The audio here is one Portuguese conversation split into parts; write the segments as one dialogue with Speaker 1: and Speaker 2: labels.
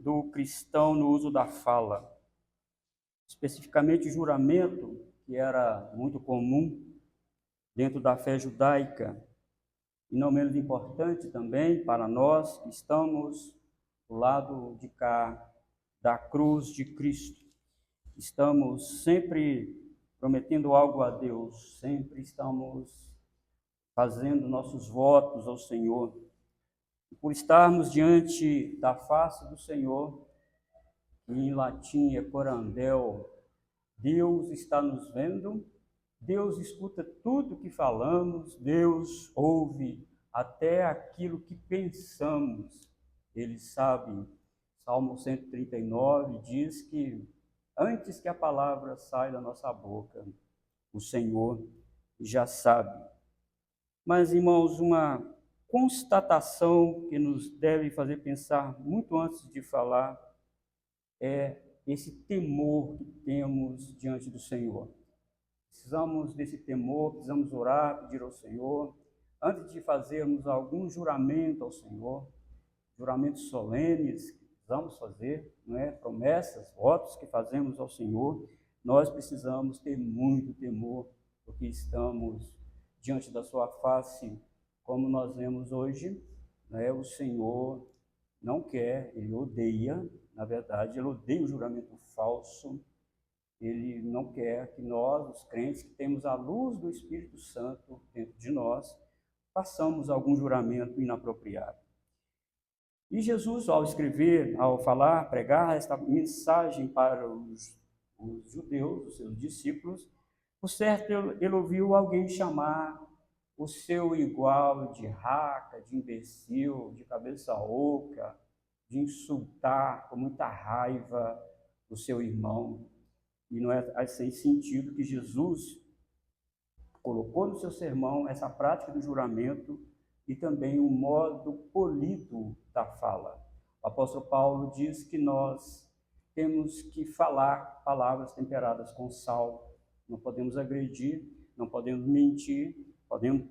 Speaker 1: do cristão no uso da fala, especificamente o juramento, que era muito comum dentro da fé judaica, e não menos importante também para nós que estamos do lado de cá da cruz de Cristo. Estamos sempre prometendo algo a Deus, sempre estamos fazendo nossos votos ao Senhor. E por estarmos diante da face do Senhor, que em latim é corandel, Deus está nos vendo, Deus escuta tudo que falamos, Deus ouve até aquilo que pensamos, Ele sabe. Salmo 139 diz que antes que a palavra saia da nossa boca, o Senhor já sabe. Mas, irmãos, uma constatação que nos deve fazer pensar muito antes de falar é esse temor que temos diante do Senhor. Precisamos desse temor, precisamos orar, pedir ao Senhor, antes de fazermos algum juramento ao Senhor, juramentos solenes que precisamos fazer, não é? Promessas, votos que fazemos ao Senhor, nós precisamos ter muito temor, porque estamos diante da sua face, como nós vemos hoje, né? O Senhor não quer, Ele odeia, na verdade, Ele odeia o juramento falso. Ele não quer que nós, os crentes, que temos a luz do Espírito Santo dentro de nós, façamos algum juramento inapropriado. E Jesus, ao escrever, ao falar, pregar esta mensagem para os judeus, os seus discípulos, por certo ele ouviu alguém chamar o seu igual de raca, de imbecil, de cabeça oca, de insultar com muita raiva o seu irmão. E não é sem sentido que Jesus colocou no seu sermão essa prática do juramento e também o modo polido da fala. O apóstolo Paulo diz que nós temos que falar palavras temperadas com sal, não podemos agredir, não podemos mentir,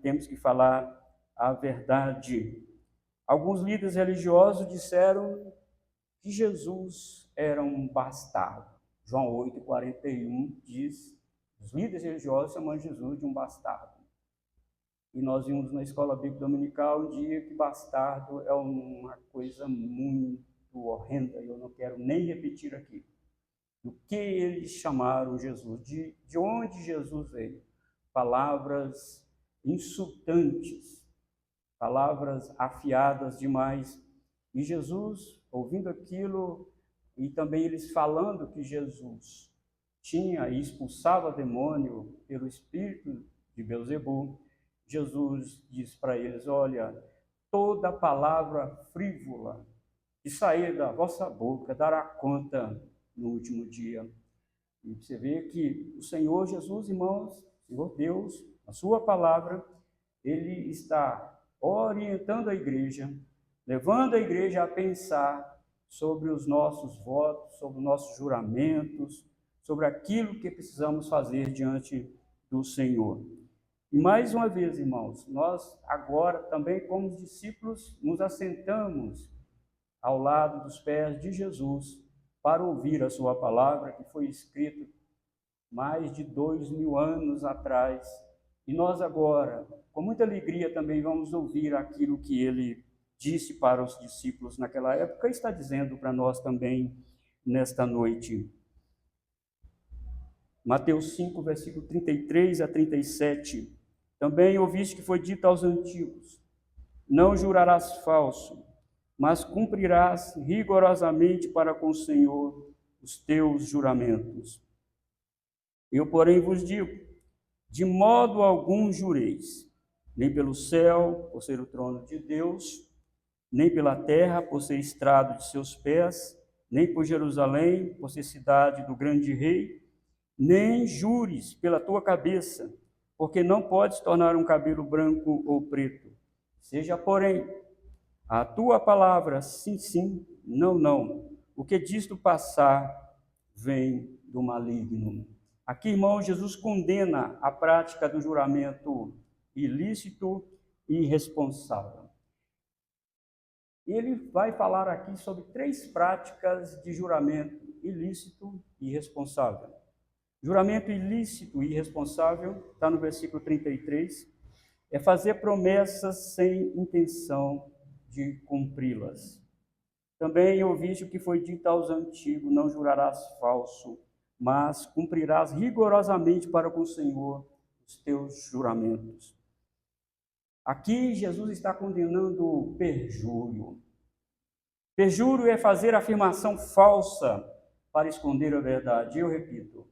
Speaker 1: temos que falar a verdade. Alguns líderes religiosos disseram que Jesus era um bastardo. João 8,41 diz, os líderes religiosos chamam Jesus de um bastardo. E nós vimos na escola bíblica dominical um dia que bastardo é uma coisa muito horrenda, e eu não quero nem repetir aqui. Do que eles chamaram Jesus, de onde Jesus veio. Palavras insultantes, palavras afiadas demais. E Jesus, ouvindo aquilo, e também eles falando que Jesus tinha e expulsava demônio pelo espírito de Beelzebul, Jesus diz para eles, olha, toda palavra frívola que sair da vossa boca dará conta no último dia. E você vê que o Senhor Jesus, irmãos, Senhor Deus, a sua palavra, Ele está orientando a igreja, levando a igreja a pensar sobre os nossos votos, sobre os nossos juramentos, sobre aquilo que precisamos fazer diante do Senhor. E mais uma vez, irmãos, nós agora também, como discípulos, nos assentamos ao lado dos pés de Jesus para ouvir a sua palavra, que foi escrita mais de 2000 anos atrás. E nós agora, com muita alegria, também vamos ouvir aquilo que ele disse para os discípulos naquela época e está dizendo para nós também nesta noite. Mateus 5, versículo 33 a 37. Também ouviste que foi dito aos antigos, não jurarás falso, mas cumprirás rigorosamente para com o Senhor os teus juramentos. Eu, porém, vos digo, de modo algum jureis, nem pelo céu, por ser o trono de Deus, nem pela terra, por ser estrado de seus pés, nem por Jerusalém, por ser cidade do grande rei, nem jures pela tua cabeça, porque não podes tornar um cabelo branco ou preto. Seja, porém, a tua palavra sim, sim, não, não. O que disto passar vem do maligno. Aqui, irmão, Jesus condena a prática do juramento ilícito e irresponsável. Ele vai falar aqui sobre 3 práticas de juramento ilícito e irresponsável. Juramento ilícito e irresponsável, está no versículo 33, é fazer promessas sem intenção de cumpri-las. Também ouviste o que foi dito aos antigos: não jurarás falso, mas cumprirás rigorosamente para com o Senhor os teus juramentos. Aqui Jesus está condenando o perjúrio. Perjúrio é fazer afirmação falsa para esconder a verdade. Eu repito,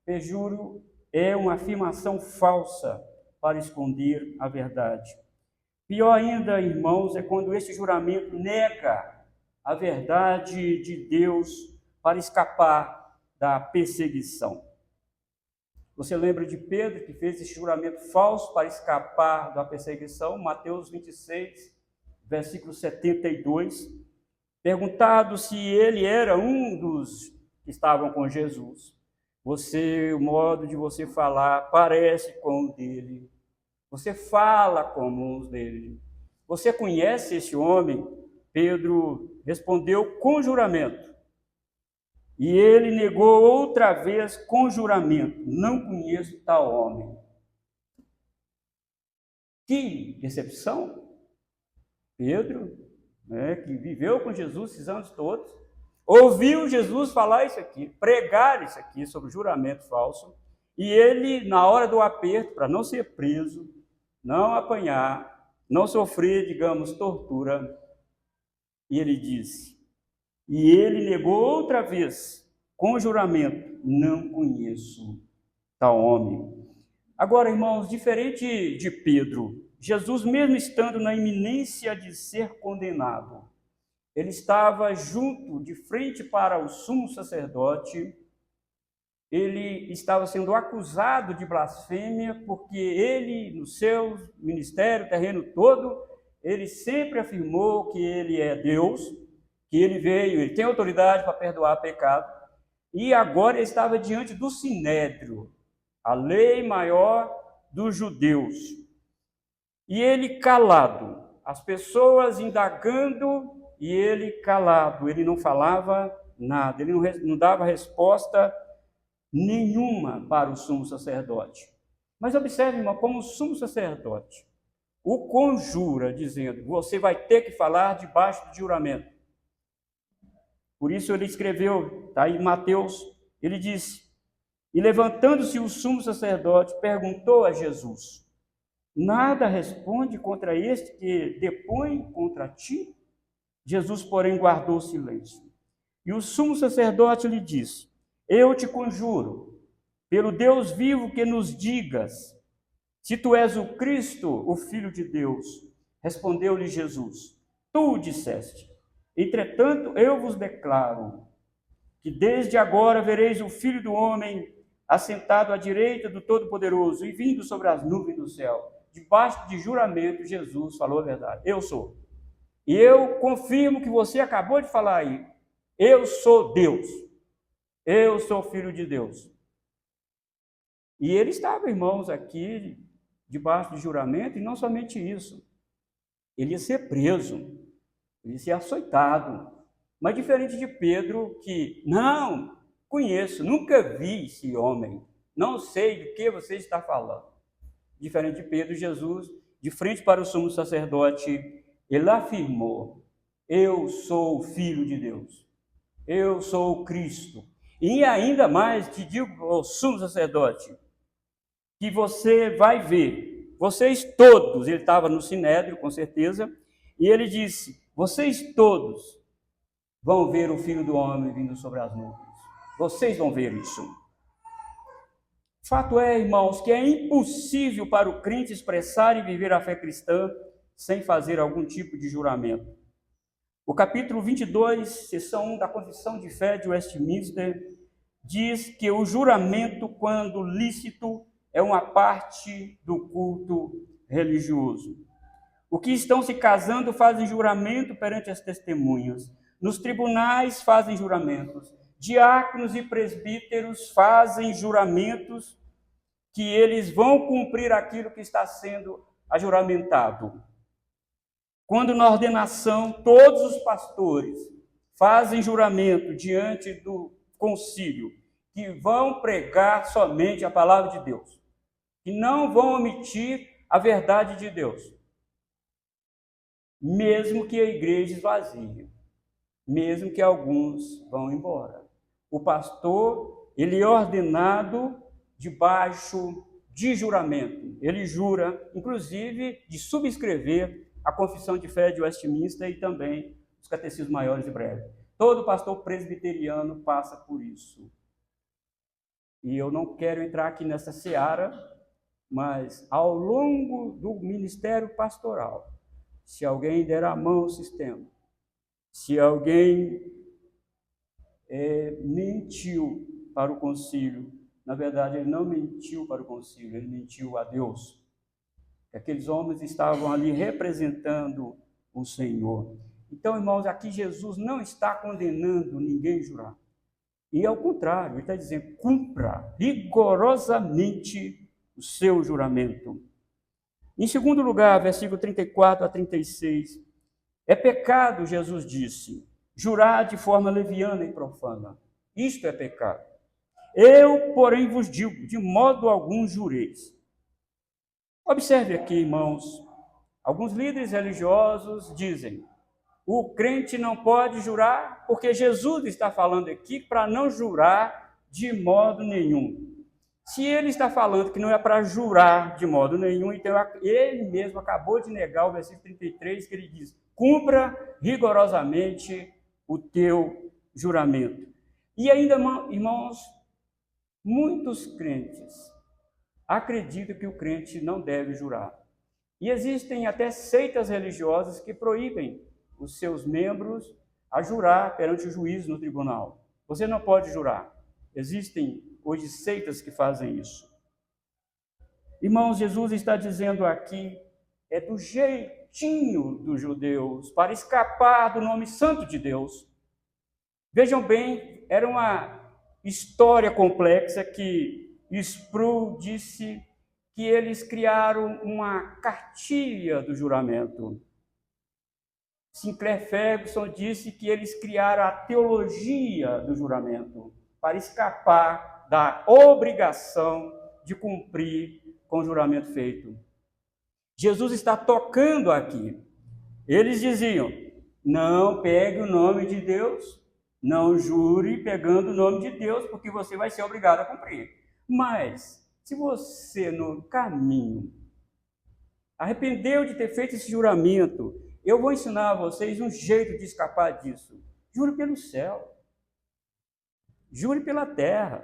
Speaker 1: perjúrio é uma afirmação falsa para esconder a verdade. Pior ainda, irmãos, é quando esse juramento nega a verdade de Deus para escapar da perseguição. Você lembra de Pedro, que fez esse juramento falso para escapar da perseguição? Mateus 26, versículo 72. Perguntado se ele era um dos que estavam com Jesus. O modo de você falar parece com o dele. Você fala como um dele. Você conhece esse homem? Pedro respondeu com juramento. E ele negou outra vez com juramento: não conheço tal homem. Que decepção! Pedro, que viveu com Jesus esses anos todos, ouviu Jesus falar isso aqui, pregar isso aqui sobre juramento falso, e ele, na hora do aperto, para não ser preso, não apanhar, não sofrer, digamos, tortura, e ele disse, e ele negou outra vez, com juramento: não conheço tal homem. Agora, irmãos, diferente de Pedro, Jesus, mesmo estando na iminência de ser condenado, ele estava junto, de frente para o sumo sacerdote. Ele estava sendo acusado de blasfêmia, porque ele, no seu ministério terreno todo, ele sempre afirmou que ele é Deus, que ele veio, ele tem autoridade para perdoar pecado, e agora ele estava diante do Sinédrio, a lei maior dos judeus. E ele calado, as pessoas indagando, e ele calado, ele não falava nada, ele não dava resposta nenhuma para o sumo sacerdote. Mas observe, irmão, como o sumo sacerdote o conjura, dizendo: você vai ter que falar debaixo de juramento. Por isso ele escreveu, está aí em Mateus, ele disse: e levantando-se o sumo sacerdote, perguntou a Jesus: nada responde contra este que depõe contra ti? Jesus, porém, guardou silêncio. E o sumo sacerdote lhe disse: eu te conjuro, pelo Deus vivo, que nos digas se tu és o Cristo, o Filho de Deus. Respondeu-lhe Jesus: tu o disseste. Entretanto, eu vos declaro que desde agora vereis o Filho do Homem assentado à direita do Todo-Poderoso e vindo sobre as nuvens do céu. Debaixo de juramento, Jesus falou a verdade: eu sou. E eu confirmo que você acabou de falar aí: eu sou Deus. Eu sou filho de Deus. E ele estava, irmãos, aqui, debaixo de juramento, e não somente isso. Ele ia ser preso, ele ia ser açoitado. Mas diferente de Pedro, que, não, conheço, nunca vi esse homem, não sei do que você está falando. Diferente de Pedro, Jesus, de frente para o sumo sacerdote, ele afirmou: eu sou o Filho de Deus, eu sou o Cristo. E ainda mais te digo, ó sumo sacerdote, que você vai ver, vocês todos, ele estava no Sinédrio, com certeza, e ele disse: vocês todos vão ver o Filho do Homem vindo sobre as nuvens. Vocês vão ver isso. Fato é, irmãos, que é impossível para o crente expressar e viver a fé cristã sem fazer algum tipo de juramento. O capítulo 22, seção 1 da Confissão de Fé de Westminster, diz que o juramento, quando lícito, é uma parte do culto religioso. Os que estão se casando fazem juramento perante as testemunhas. Nos tribunais fazem juramentos. Diáconos e presbíteros fazem juramentos que eles vão cumprir aquilo que está sendo ajuramentado. Quando na ordenação todos os pastores fazem juramento diante do concílio que vão pregar somente a palavra de Deus, que não vão omitir a verdade de Deus, mesmo que a igreja esvazie, mesmo que alguns vão embora. O pastor, ele é ordenado debaixo de juramento. Ele jura, inclusive, de subscrever a Confissão de Fé de Westminster e também os Catecismos Maiores de Breve. Todo pastor presbiteriano passa por isso. E eu não quero entrar aqui nessa seara, mas ao longo do ministério pastoral, se alguém der a mão ao sistema, se alguém mentiu para o concílio, na verdade ele não mentiu para o concílio, ele mentiu a Deus. Aqueles homens estavam ali representando o Senhor. Então, irmãos, aqui Jesus não está condenando ninguém a jurar. E ao contrário, ele está dizendo, cumpra rigorosamente o seu juramento. Em segundo lugar, versículo 34 a 36, é pecado, Jesus disse, jurar de forma leviana e profana. Isto é pecado. Eu, porém, vos digo, de modo algum jureis. Observe aqui, irmãos, alguns líderes religiosos dizem, o crente não pode jurar, porque Jesus está falando aqui para não jurar de modo nenhum. Se ele está falando que não é para jurar de modo nenhum, então ele mesmo acabou de negar o versículo 33, que ele diz, cumpra rigorosamente o teu juramento. E ainda, irmãos, muitos crentes acreditam que o crente não deve jurar. E existem até seitas religiosas que proíbem os seus membros a jurar perante o juiz no tribunal. Você não pode jurar. Existem hoje seitas que fazem isso. Irmãos, Jesus está dizendo aqui, é do jeitinho dos judeus, para escapar do nome santo de Deus. Vejam bem, era uma história complexa que Sproul disse que eles criaram uma cartilha do juramento. Sinclair Ferguson disse que eles criaram a teologia do juramento para escapar da obrigação de cumprir com o juramento feito. Jesus está tocando aqui. Eles diziam, não pegue o nome de Deus, não jure pegando o nome de Deus, porque você vai ser obrigado a cumprir. Mas, se você no caminho arrependeu de ter feito esse juramento, eu vou ensinar a vocês um jeito de escapar disso. Jure pelo céu. Jure pela terra.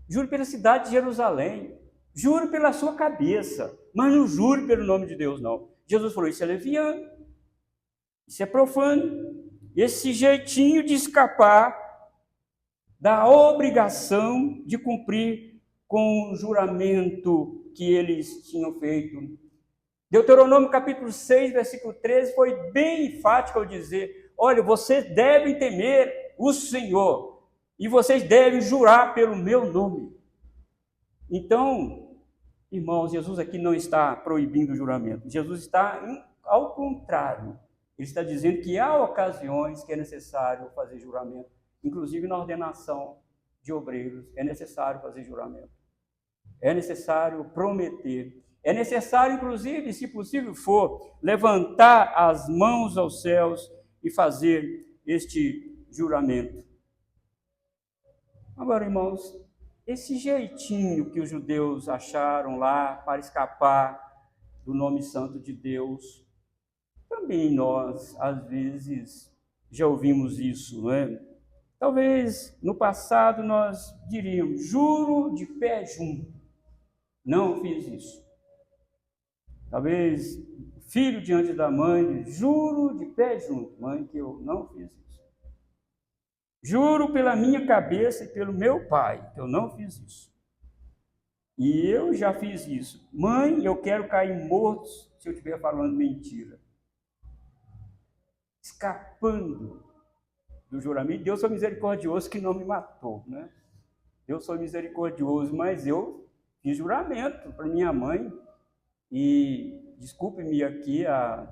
Speaker 1: Jure pela cidade de Jerusalém. Jure pela sua cabeça. Mas não jure pelo nome de Deus, não. Jesus falou, isso é leviano. Isso é profano. Esse jeitinho de escapar da obrigação de cumprir com o juramento que eles tinham feito. Deuteronômio capítulo 6, versículo 13, foi bem enfático ao dizer, olha, vocês devem temer o Senhor, e vocês devem jurar pelo meu nome. Então, irmãos, Jesus aqui não está proibindo o juramento. Jesus está, ao contrário, ele está dizendo que há ocasiões que é necessário fazer juramento. Inclusive na ordenação de obreiros, é necessário fazer juramento. É necessário prometer. É necessário, inclusive, se possível for, levantar as mãos aos céus e fazer este juramento. Agora, irmãos, esse jeitinho que os judeus acharam lá para escapar do nome santo de Deus, também nós, às vezes, já ouvimos isso, não é? Talvez no passado nós diríamos, juro de pé junto. Não fiz isso. Talvez filho diante da mãe, juro de pé junto, mãe, que eu não fiz isso. Juro pela minha cabeça e pelo meu pai, que eu não fiz isso. E eu já fiz isso. Mãe, eu quero cair morto se eu estiver falando mentira. Escapando do juramento. Deus foi misericordioso que não me matou, né? Deus foi misericordioso, mas eu fiz juramento para minha mãe. E desculpe-me aqui a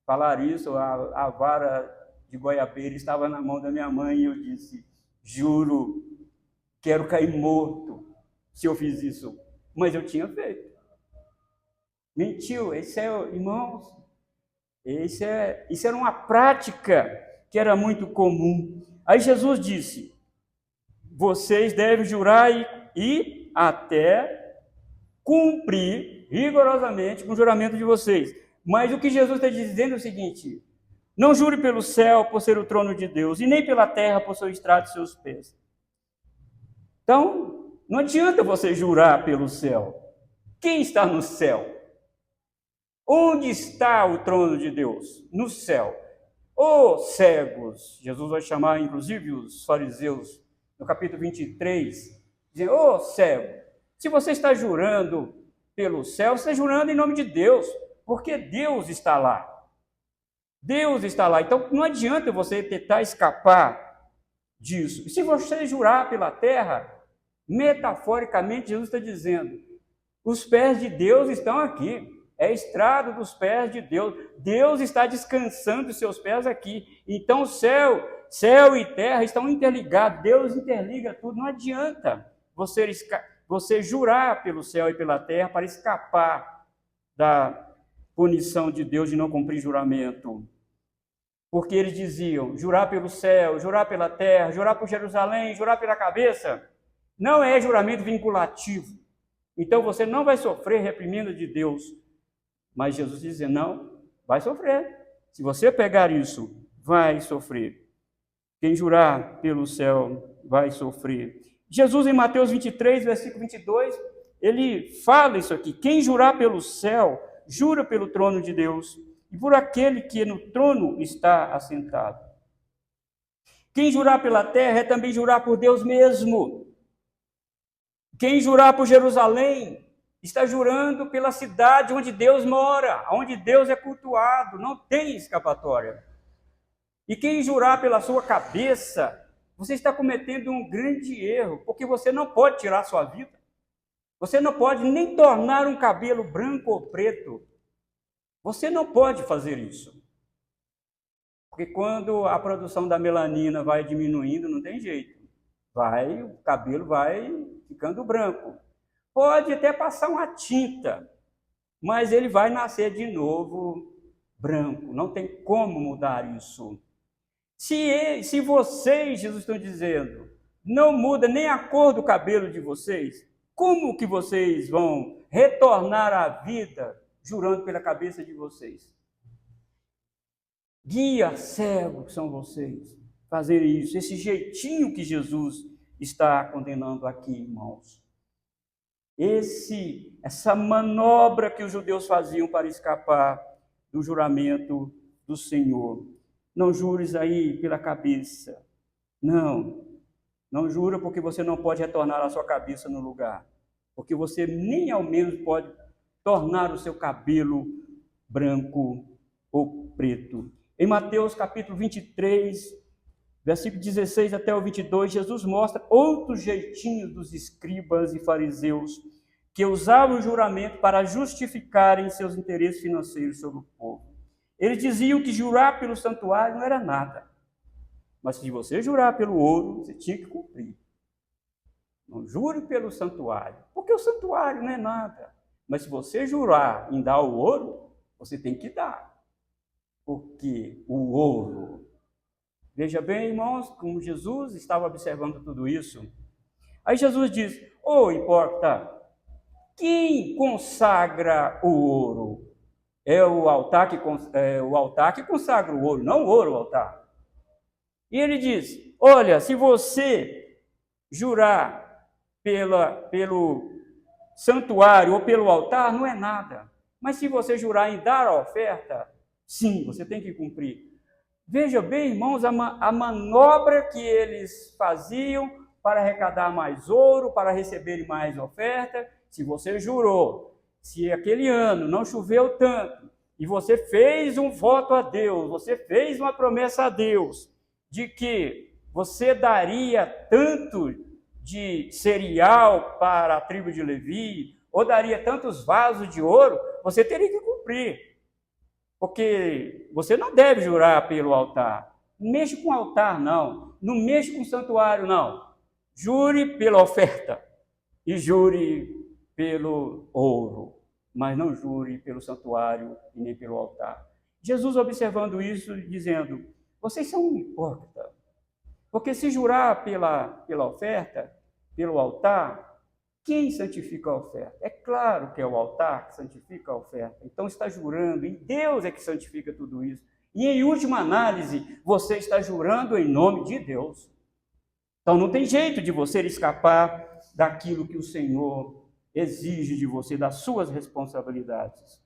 Speaker 1: falar isso, a vara de goiabeira estava na mão da minha mãe e eu disse: juro, quero cair morto se eu fiz isso. Mas eu tinha feito. Mentiu. Irmãos, isso era uma prática que era muito comum. Aí Jesus disse: vocês devem jurar e até cumprir rigorosamente com o juramento de vocês. Mas o que Jesus está dizendo é o seguinte: não jure pelo céu por ser o trono de Deus, e nem pela terra por ser o estrado de seus pés. Então, não adianta você jurar pelo céu. Quem está no céu? Onde está o trono de Deus? No céu. Os cegos, Jesus vai chamar inclusive os fariseus, no capítulo 23, dizendo: ô cego, se você está jurando pelo céu, você está jurando em nome de Deus, porque Deus está lá. Deus está lá. Então, não adianta você tentar escapar disso. E se você jurar pela terra, metaforicamente, Jesus está dizendo: os pés de Deus estão aqui. É estrado dos pés de Deus. Deus está descansando os seus pés aqui. Então, céu e terra estão interligados. Deus interliga tudo. Não adianta você jurar pelo céu e pela terra para escapar da punição de Deus de não cumprir juramento. Porque eles diziam: jurar pelo céu, jurar pela terra, jurar por Jerusalém, jurar pela cabeça. Não é juramento vinculativo. Então você não vai sofrer reprimenda de Deus. Mas Jesus dizia: não, vai sofrer. Se você pegar isso, vai sofrer. Quem jurar pelo céu vai sofrer. Jesus, em Mateus 23, versículo 22, ele fala isso aqui: quem jurar pelo céu, jura pelo trono de Deus e por aquele que no trono está assentado. Quem jurar pela terra é também jurar por Deus mesmo. Quem jurar por Jerusalém está jurando pela cidade onde Deus mora, onde Deus é cultuado, não tem escapatória. E quem jurar pela sua cabeça, você está cometendo um grande erro, porque você não pode tirar sua vida. Você não pode nem tornar um cabelo branco ou preto. Você não pode fazer isso. Porque quando a produção da melanina vai diminuindo, não tem jeito. O cabelo vai ficando branco. Pode até passar uma tinta, mas ele vai nascer de novo branco. Não tem como mudar isso. Se vocês, Jesus está dizendo, não muda nem a cor do cabelo de vocês, como que vocês vão retornar à vida jurando pela cabeça de vocês? Guia cego que são vocês fazer isso, esse jeitinho que Jesus está condenando aqui, irmãos. Essa manobra que os judeus faziam para escapar do juramento do Senhor. Não jures aí pela cabeça. Não jura porque você não pode retornar a sua cabeça no lugar. Porque você nem ao menos pode tornar o seu cabelo branco ou preto. Em Mateus capítulo 23, versículo 16 até o 22, Jesus mostra outros jeitinhos dos escribas e fariseus que usavam o juramento para justificarem seus interesses financeiros sobre o povo. Eles diziam que jurar pelo santuário não era nada. Mas se você jurar pelo ouro, você tinha que cumprir. Não jure pelo santuário, porque o santuário não é nada. Mas se você jurar em dar o ouro, você tem que dar. Porque o ouro... Veja bem, irmãos, como Jesus estava observando tudo isso. Aí Jesus diz: ô hipócrita, quem consagra o ouro? É o altar que consagra o ouro, não o ouro, o altar. E ele diz: olha, se você jurar pelo santuário ou pelo altar, não é nada. Mas se você jurar em dar a oferta, sim, você tem que cumprir. Veja bem, irmãos, a manobra que eles faziam para arrecadar mais ouro, para receberem mais oferta. Se você jurou, se aquele ano não choveu tanto, e você fez um voto a Deus, você fez uma promessa a Deus, de que você daria tanto de cereal para a tribo de Levi, ou daria tantos vasos de ouro, você teria que cumprir. Porque você não deve jurar pelo altar. Não mexe com o altar, não. Não mexe com o santuário, não. Jure pela oferta e jure pelo ouro, mas não jure pelo santuário e nem pelo altar. Jesus, observando isso, dizendo: vocês são um hipócrita, porque se jurar pela oferta, pelo altar, quem santifica a oferta? É claro que é o altar que santifica a oferta. Então está jurando, e Deus é que santifica tudo isso. E em última análise, você está jurando em nome de Deus. Então não tem jeito de você escapar daquilo que o Senhor exige de você, das suas responsabilidades.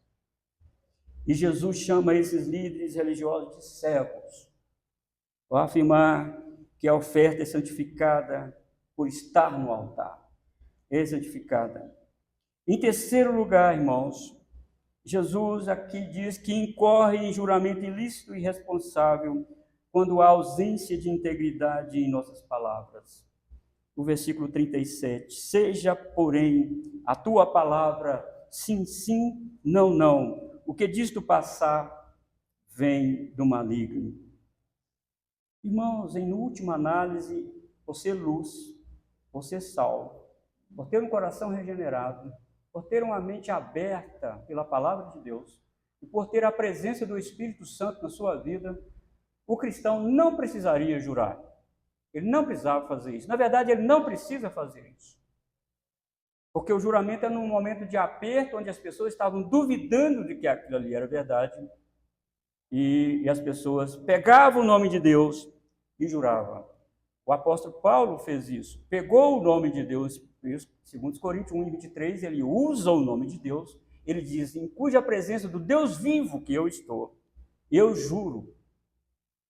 Speaker 1: E Jesus chama esses líderes religiosos de cegos, ao afirmar que a oferta é santificada por estar no altar. É santificada. Em terceiro lugar, irmãos, Jesus aqui diz que incorre em juramento ilícito e irresponsável quando há ausência de integridade em nossas palavras. O versículo 37, seja, porém, a tua palavra sim, sim, não, não. O que disto passar vem do maligno. Irmãos, em última análise, você é luz, você é sal. Por ter um coração regenerado, por ter uma mente aberta pela palavra de Deus, e por ter a presença do Espírito Santo na sua vida, o cristão não precisaria jurar. Ele não precisava fazer isso. Na verdade, ele não precisa fazer isso. Porque o juramento é num momento de aperto, onde as pessoas estavam duvidando de que aquilo ali era verdade, e as pessoas pegavam o nome de Deus e juravam. O apóstolo Paulo fez isso. Pegou o nome de Deus, segundo Coríntios 1:23, ele usa o nome de Deus, ele diz: em cuja presença do Deus vivo que eu estou, eu juro.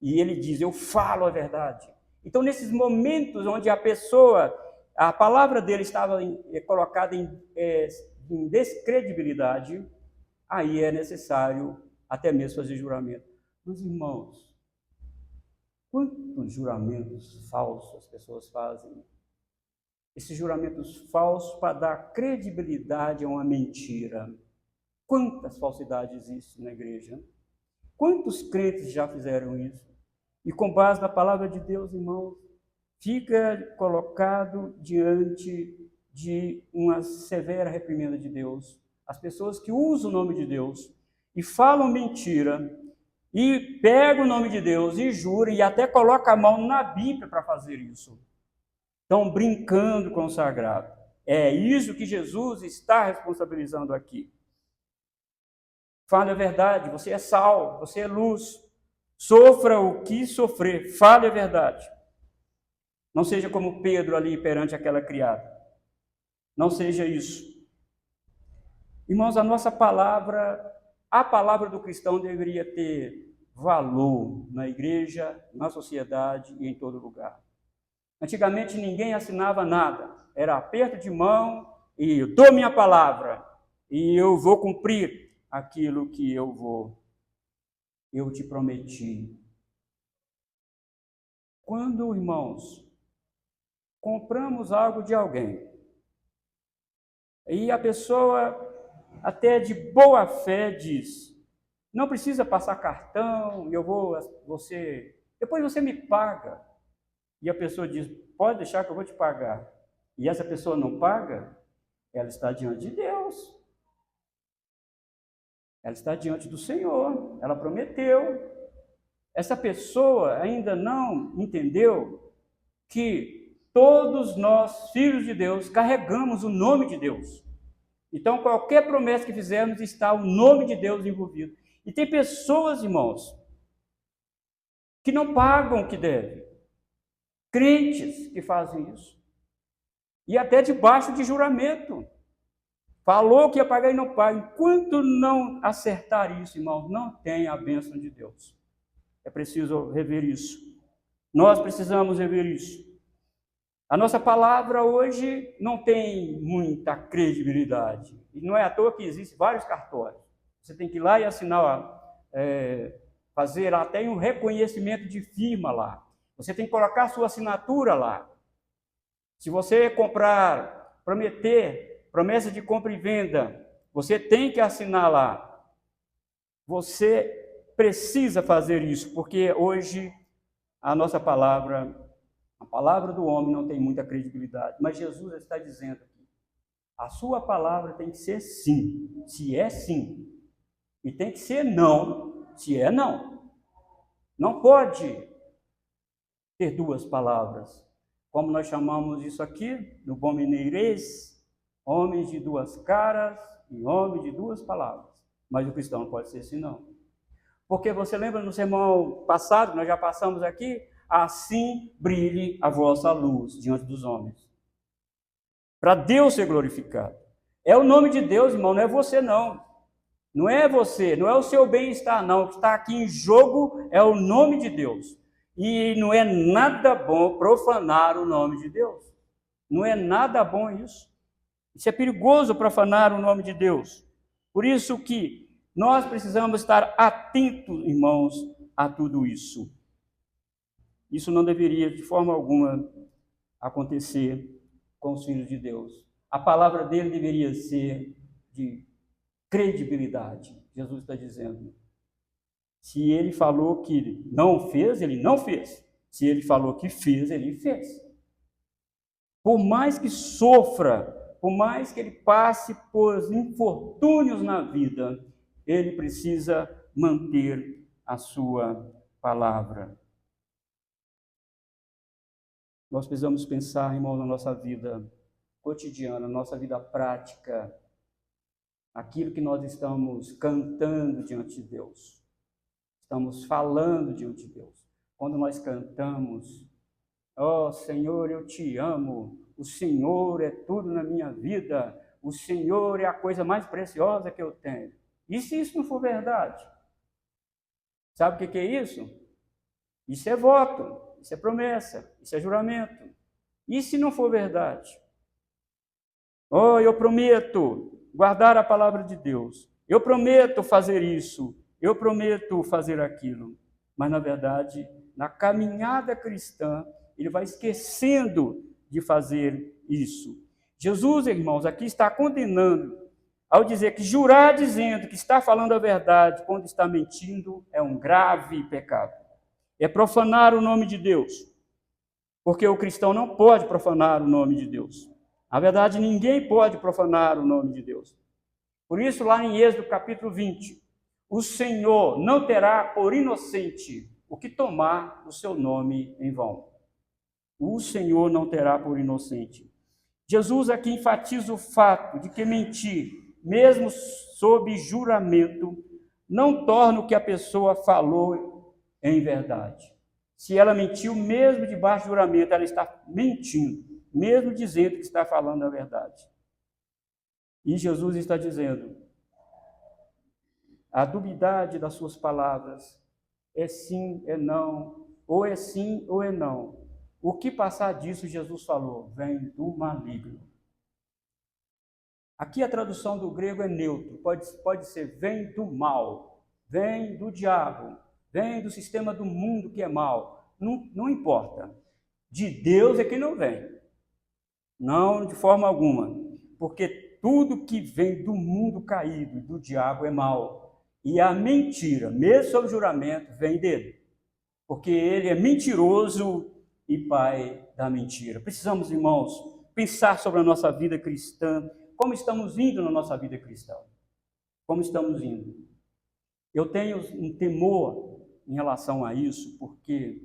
Speaker 1: E ele diz: eu falo a verdade. Então, nesses momentos onde a palavra dele estava colocada em descredibilidade, aí é necessário até mesmo fazer juramento. Meus irmãos, quantos juramentos falsos as pessoas fazem? Esses juramentos falsos para dar credibilidade a uma mentira. Quantas falsidades existem na igreja? Quantos crentes já fizeram isso? E com base na palavra de Deus, irmãos, fica colocado diante de uma severa reprimenda de Deus. As pessoas que usam o nome de Deus e falam mentira, e pegam o nome de Deus e juram, e até colocam a mão na Bíblia para fazer isso. Estão brincando com o sagrado. É isso que Jesus está responsabilizando aqui. Fale a verdade, você é sal, você é luz. Sofra o que sofrer, fale a verdade. Não seja como Pedro ali perante aquela criada. Não seja isso. Irmãos, a palavra do cristão deveria ter valor na igreja, na sociedade e em todo lugar. Antigamente ninguém assinava nada. Era aperto de mão e eu dou minha palavra e eu vou cumprir aquilo que eu te prometi. Quando, irmãos, compramos algo de alguém e a pessoa, até de boa fé, diz: não precisa passar cartão, depois você me paga. E a pessoa diz: pode deixar que eu vou te pagar. E essa pessoa não paga, ela está diante de Deus. Ela está diante do Senhor, ela prometeu. Essa pessoa ainda não entendeu que todos nós, filhos de Deus, carregamos o nome de Deus. Então, qualquer promessa que fizermos, está o nome de Deus envolvido. E tem pessoas, irmãos, que não pagam o que devem. Crentes que fazem isso. E até debaixo de juramento. Falou que ia pagar e não paga. Enquanto não acertar isso, irmãos, não tem a bênção de Deus. É preciso rever isso. Nós precisamos rever isso. A nossa palavra hoje não tem muita credibilidade. E não é à toa que existem vários cartórios. Você tem que ir lá e assinar, fazer até um reconhecimento de firma lá. Você tem que colocar a sua assinatura lá. Se você comprar, prometer, promessa de compra e venda, você tem que assinar lá. Você precisa fazer isso, porque hoje a nossa palavra, a palavra do homem não tem muita credibilidade, mas Jesus está dizendo aqui, a sua palavra tem que ser sim, se é sim, e tem que ser não, se é não. Não pode ter duas palavras, como nós chamamos isso aqui, no bom mineirês, homens de duas caras e homem de duas palavras. Mas o cristão não pode ser assim, não. Porque você lembra no sermão passado, nós já passamos aqui, assim brilhe a vossa luz diante dos homens. Para Deus ser glorificado. É o nome de Deus, irmão, não é você, não. Não é você, não é o seu bem-estar, não. O que está aqui em jogo é o nome de Deus. E não é nada bom profanar o nome de Deus. Não é nada bom isso. Isso é perigoso profanar o nome de Deus. Por isso que nós precisamos estar atentos, irmãos, a tudo isso. Isso não deveria, de forma alguma, acontecer com os filhos de Deus. A palavra dele deveria ser de credibilidade. Jesus está dizendo. Se ele falou que não fez, ele não fez. Se ele falou que fez, ele fez. Por mais que sofra, por mais que ele passe por infortúnios na vida, ele precisa manter a sua palavra. Nós precisamos pensar, irmão, na nossa vida cotidiana, na nossa vida prática, aquilo que nós estamos cantando diante de Deus. Estamos falando diante de Deus. Quando nós cantamos, ó Senhor, eu te amo, o Senhor é tudo na minha vida, o Senhor é a coisa mais preciosa que eu tenho. E se isso não for verdade? Sabe o que é isso? Isso é voto, isso é promessa, isso é juramento. E se não for verdade? Oh, eu prometo guardar a palavra de Deus, eu prometo fazer isso, eu prometo fazer aquilo. Mas, na verdade, na caminhada cristã, ele vai esquecendo de fazer isso. Jesus, irmãos, aqui está condenando, ao dizer que jurar dizendo que está falando a verdade, quando está mentindo, é um grave pecado. É profanar o nome de Deus. Porque o cristão não pode profanar o nome de Deus. Na verdade, ninguém pode profanar o nome de Deus. Por isso, lá em Êxodo capítulo 20, o Senhor não terá por inocente o que tomar o seu nome em vão. O Senhor não terá por inocente. Jesus aqui enfatiza o fato de que mentir, mesmo sob juramento, não torna o que a pessoa falou em verdade. Se ela mentiu, mesmo debaixo de juramento, ela está mentindo, mesmo dizendo que está falando a verdade. E Jesus está dizendo, a dubiedade das suas palavras é sim, é não, ou é sim ou é não. O que passar disso, Jesus falou, vem do maligno. Aqui a tradução do grego é neutro, pode ser vem do mal, vem do diabo, vem do sistema do mundo que é mal. Não importa. De Deus é que não vem. Não, de forma alguma. Porque tudo que vem do mundo caído, do diabo, é mal. E a mentira, mesmo sob juramento, vem dele. Porque ele é mentiroso e pai da mentira. Precisamos, irmãos, pensar sobre a nossa vida cristã. Como estamos indo na nossa vida cristã? Como estamos indo? Eu tenho um temor em relação a isso, porque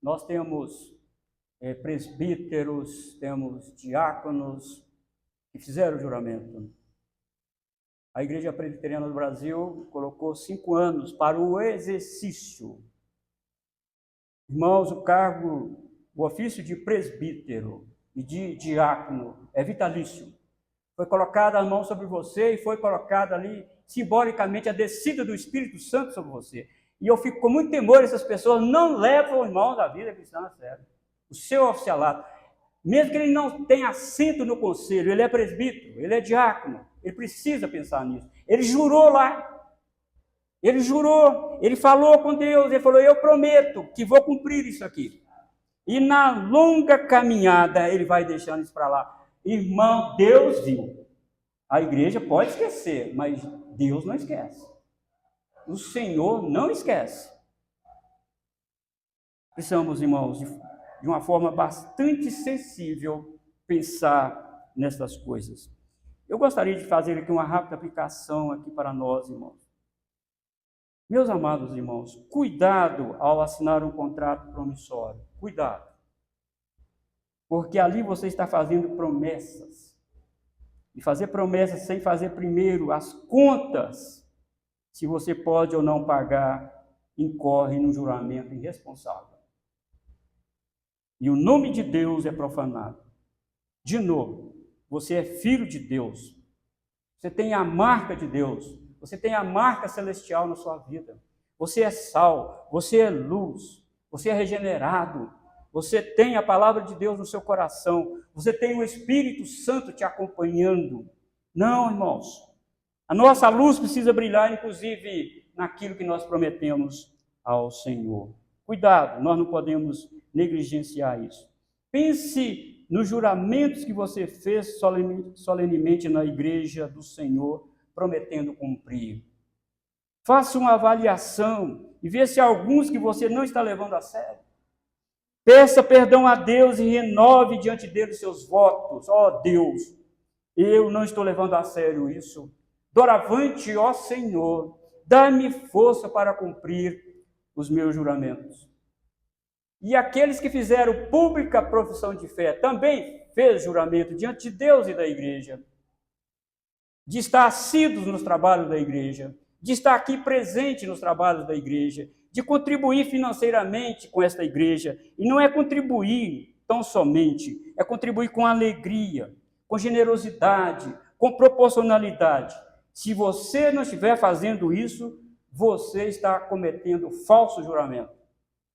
Speaker 1: nós temos presbíteros, temos diáconos que fizeram o juramento. A Igreja Presbiteriana do Brasil colocou 5 anos para o exercício. Irmãos, o ofício de presbítero e de diácono é vitalício. Foi colocada a mão sobre você e foi colocada ali, simbolicamente, a descida do Espírito Santo sobre você. E eu fico com muito temor, essas pessoas não levam, irmãos, a vida cristã a sério. O seu oficialato, mesmo que ele não tenha assento no conselho, ele é presbítero, ele é diácono, ele precisa pensar nisso. Ele jurou lá, ele jurou, ele falou com Deus, ele falou, eu prometo que vou cumprir isso aqui. E na longa caminhada, ele vai deixando isso para lá. Irmão, Deus viu. A igreja pode esquecer, mas Deus não esquece. o Senhor não esquece. Precisamos, irmãos, de uma forma bastante sensível, pensar nessas coisas. Eu gostaria de fazer aqui uma rápida aplicação aqui para nós, irmãos. Meus amados irmãos, cuidado ao assinar um contrato promissório. Cuidado. Porque ali você está fazendo promessas. E fazer promessas sem fazer primeiro as contas, se você pode ou não pagar, incorre num juramento irresponsável. E o nome de Deus é profanado. De novo, você é filho de Deus. Você tem a marca de Deus. Você tem a marca celestial na sua vida. Você é sal, você é luz, você é regenerado. Você tem a palavra de Deus no seu coração. Você tem o Espírito Santo te acompanhando. Não, irmãos. A nossa luz precisa brilhar, inclusive, naquilo que nós prometemos ao Senhor. Cuidado, nós não podemos negligenciar isso. Pense nos juramentos que você fez solenemente na igreja do Senhor, prometendo cumprir. Faça uma avaliação e veja se há alguns que você não está levando a sério. Peça perdão a Deus e renove diante dele seus votos. Ó Deus, eu não estou levando a sério isso. Doravante, ó Senhor, dá-me força para cumprir os meus juramentos. E aqueles que fizeram pública profissão de fé também fez juramento diante de Deus e da igreja, de estar assíduos nos trabalhos da igreja, de estar aqui presente nos trabalhos da igreja, de contribuir financeiramente com esta igreja. E não é contribuir tão somente, é contribuir com alegria, com generosidade, com proporcionalidade. Se você não estiver fazendo isso, você está cometendo falso juramento.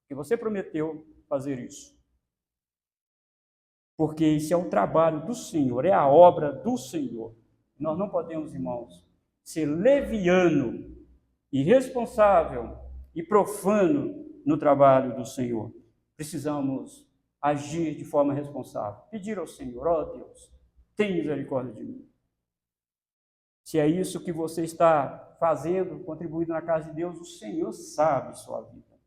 Speaker 1: Porque você prometeu fazer isso. Porque esse é o trabalho do Senhor, é a obra do Senhor. Nós não podemos, irmãos, ser leviano, irresponsável e profano no trabalho do Senhor. Precisamos agir de forma responsável. Pedir ao Senhor, ó Deus, tem misericórdia de mim. Se é isso que você está fazendo, contribuindo na casa de Deus, o Senhor sabe sua vida.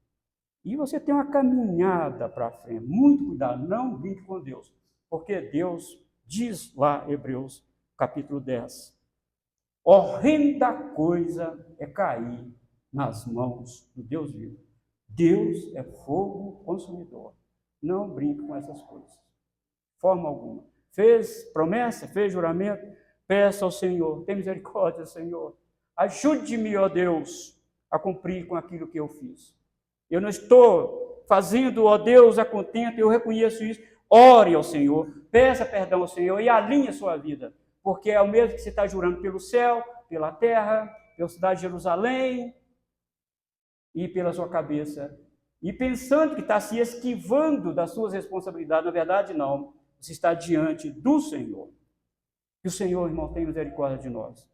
Speaker 1: E você tem uma caminhada para frente. Muito cuidado, não brinque com Deus. Porque Deus diz lá, Hebreus, capítulo 10, horrenda coisa é cair nas mãos do Deus vivo. Deus é fogo consumidor. Não brinque com essas coisas. De forma alguma. Fez promessa, fez juramento, peça ao Senhor, tem misericórdia, Senhor. Ajude-me, ó Deus, a cumprir com aquilo que eu fiz. Eu não estou fazendo, ó Deus, a contento, eu reconheço isso. Ore ao Senhor, peça perdão ao Senhor e alinhe a sua vida. Porque é o mesmo que você está jurando pelo céu, pela terra, pela cidade de Jerusalém e pela sua cabeça. E pensando que está se esquivando das suas responsabilidades, na verdade não. Você está diante do Senhor. Que o Senhor, irmão, tenha misericórdia de nós.